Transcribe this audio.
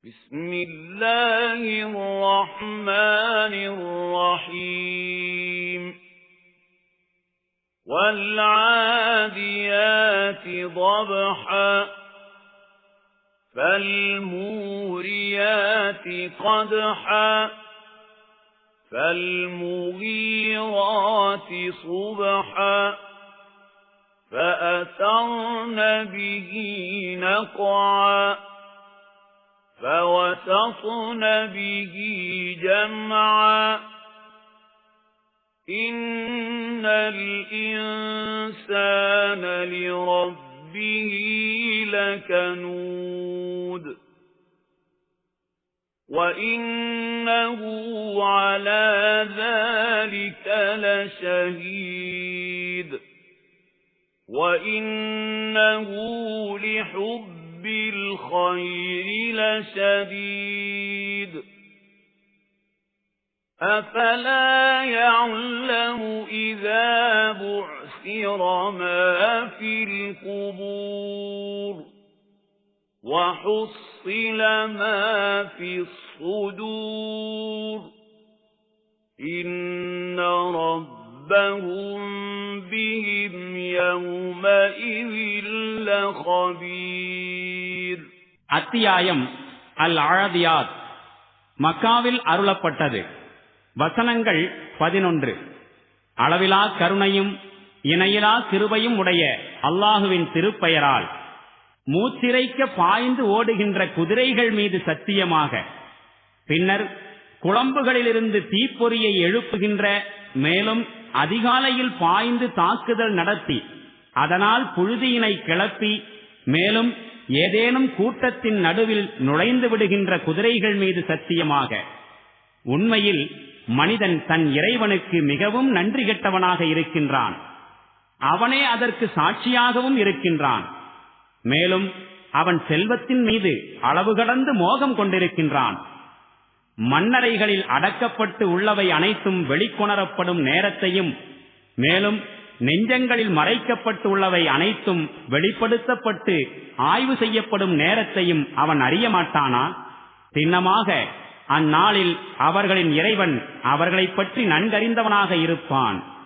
بسم الله الرحمن الرحيم والعاديات ضبحا فالموريات قدحا فالمغيرات صبحا فأثرن به نقعا فوسطن به جمعا إن الإنسان لربه لكنود وإنه على ذلك لشهيد وإنه لحب بالخير لشديد أفلا يعلم إذا بعثر ما في القبور وحصل ما في الصدور إن ربهم بهم يومئذ لخبير. அத்தியாயம் அல்-ஆதியாத் மக்காவில் அருளப்பட்டது. வசனங்கள் 11. அளவிலா கருணையும் இணையிலா கிருபையும் உடைய அல்லாஹுவின் திருப்பெயரால் மூச்சிறைக்க பாய்ந்து ஓடுகின்ற குதிரைகள் மீது சத்தியமாக, பின்னர் குளம்புகளிலிருந்து தீப்பொறியை எழுப்புகின்ற, மேலும் அதிகாலையில் பாய்ந்து தாக்குதல் நடத்தி அதனால் புழுதியினை கிளப்பி மேலும் ஏதேனும் கூட்டத்தின் நடுவில் நுழைந்து விடுகின்ற குதிரைகள் மீது சத்தியமாக, உண்மையில் மனிதன் தன் இறைவனுக்கு மிகவும் நன்றி கெட்டவனாக இருக்கின்றான். அவனே அதற்கு சாட்சியாகவும் இருக்கின்றான். மேலும் அவன் செல்வத்தின் மீது அளவு கடந்து மோகம் கொண்டிருக்கின்றான். மண்ணறைகளில் அடக்கப்பட்டு உள்ளவை அனைத்தும் வெளிக்கொணரப்படும் நேரத்தையும், மேலும் நெஞ்சங்களில் மறைக்கப்பட்டு உள்ளவை அனைத்தும் வெளிப்படுத்தப்பட்டு ஆய்வு செய்யப்படும் நேரத்தையும் அவன் அறிய மாட்டானா? சின்னமாக அந்நாளில் அவர்களின் இறைவன் அவர்களைப் பற்றி நன்கறிந்தவனாக இருப்பான்.